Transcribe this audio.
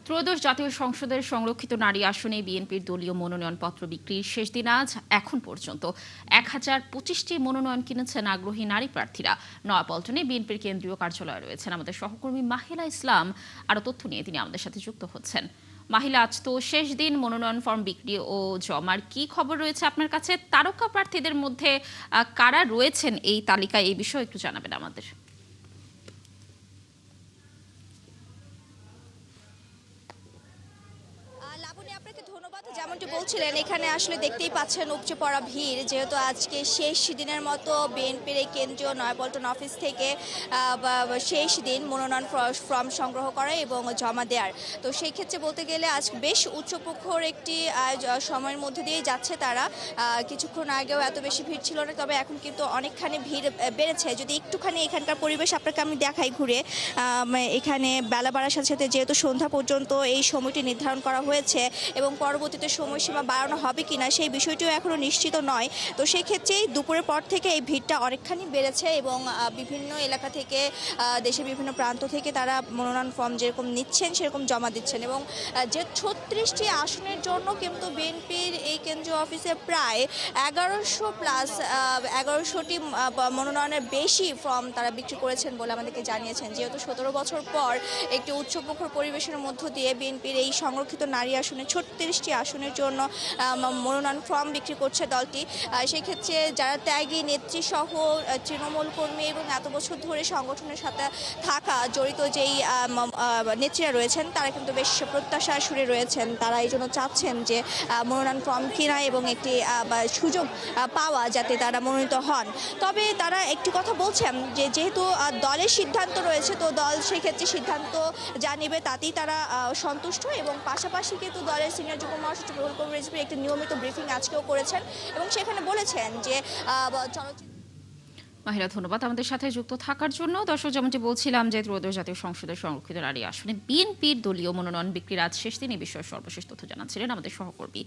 ত্রয়োদশ জাতীয় সংসদের সংরক্ষিত নারী আসনে বিএনপির দলীয় মনোনয়নপত্র বিক্রির শেষ দিন আজ। এখন পর্যন্ত 1025টি মনোনয়ন কিনেছেন আগ্রহী নারী প্রার্থীরা। নয়াপল্টনে বিএনপির কেন্দ্রীয় কার্যালয়ে রয়েছেন আমাদের সহকর্মী মাহিলা ইসলাম। আরও তথ্য নিয়ে তিনি আমাদের সাথে যুক্ত হচ্ছেন। মাহিলা, আজ তো শেষ দিন মনোনয়ন ফর্ম বিক্রি ও জমার কি খবর রয়েছে আপনার কাছে? তারকা প্রার্থীদের মধ্যে কারা রয়েছেন এই তালিকায়, এই বিষয়ে একটু জানাবেন আমাদের। লাবণী, আপনাকে ধন্যবাদ। যেমনটি বলছিলেন, এখানে আসলে দেখতেই পাচ্ছেন উপচে পড়া ভিড়, যেহেতু আজকে শেষ দিনের মতো বিএনপির এই কেন্দ্রীয় নয়াপল্টন অফিস থেকে শেষ দিন মনোনয়ন ফর্ম সংগ্রহ করা এবং জমা দেওয়ার। তো সেই ক্ষেত্রে বলতে গেলে আজ বেশ উচ্চপ্রখর একটি সময়ের মধ্যে দিয়েই যাচ্ছে তারা। কিছুক্ষণ আগেও এত বেশি ভিড় ছিল না, তবে এখন কিন্তু অনেকখানি ভিড় বেড়েছে। যদি একটুখানি এখানকার পরিবেশ আপনাকে আমি দেখাই ঘুরে, এখানে বেলা বাড়ার সাথে সাথে যেহেতু সন্ধ্যা পর্যন্ত এই সময়টি নির্ধারণ করা হয়েছে এবং পরবর্তীতে সময়সীমা বাড়ানো হবে কিনা সেই বিষয়টিও এখনো নিশ্চিত নয়। তো সেই ক্ষেত্রে দুপুরের পর থেকে এই ভিড়টা অনেকখানি বেড়েছে এবং বিভিন্ন এলাকা থেকে, দেশের বিভিন্ন প্রান্ত থেকে তারা মনোনয়ন ফর্ম যেরকম নিচ্ছেন সেরকম জমা দিচ্ছেন। এবং যে 36টি আসনের জন্য কিন্তু বিএনপির এই কেন্দ্রীয় অফিসে প্রায় 1100টি মনোনয়নের বেশি ফর্ম তারা বিক্রি করেছেন বলে আমাদেরকে জানিয়েছেন। যেহেতু 17 বছর পর একটি উচ্চপ্রখর পরিবেশের মধ্য দিয়ে বিএনপির এই সংরক্ষিত নারী আসনে 36টি আসনের জন্য মনোনয়ন ফর্ম বিক্রি করছে দলটি। সেই ক্ষেত্রে যারা ত্যাগী নেত্রী সহ তৃণমূল কর্মী এবং এত বছর ধরে সংগঠনের সাথে থাকা জড়িত যেই নেত্রীরা রয়েছেন, তারা কিন্তু বেশ প্রত্যাশার সুরে রয়েছেন। তারা এই জন্য চাচ্ছেন যে মনোনয়ন ফর্ম কেনা এবং একটি সুযোগ পাওয়া যাতে তারা মনোনীত হন। তবে তারা একটি কথা বলছেন যে যেহেতু দলের সিদ্ধান্ত রয়েছে, তো দল সেক্ষেত্রে সিদ্ধান্ত যা নেবে তাতেই তারা সন্তুষ্ট। এবং পাশাপাশি কিন্তু দলের সিনিয়র যুগ্ম মহাসচিব রুহুল কবির রিজভী একটি নিয়মিত ব্রিফিং আজকেও করেছেন এবং সেখানে বলেছেন যে চলচ্চিত্র। মাহিরা, ধন্যবাদ আমাদের সাথে যুক্ত থাকার জন্য। দর্শক, যেমনটি বলছিলাম যে ত্রয়োদশ জাতীয় সংসদের সংরক্ষিত নারী আসনে বিএনপির দলীয় মনোনয়ন বিক্রির আজ শেষ দিন, এই বিষয়ে সর্বশেষ তথ্য জানাচ্ছিলেন আমাদের সহকর্মী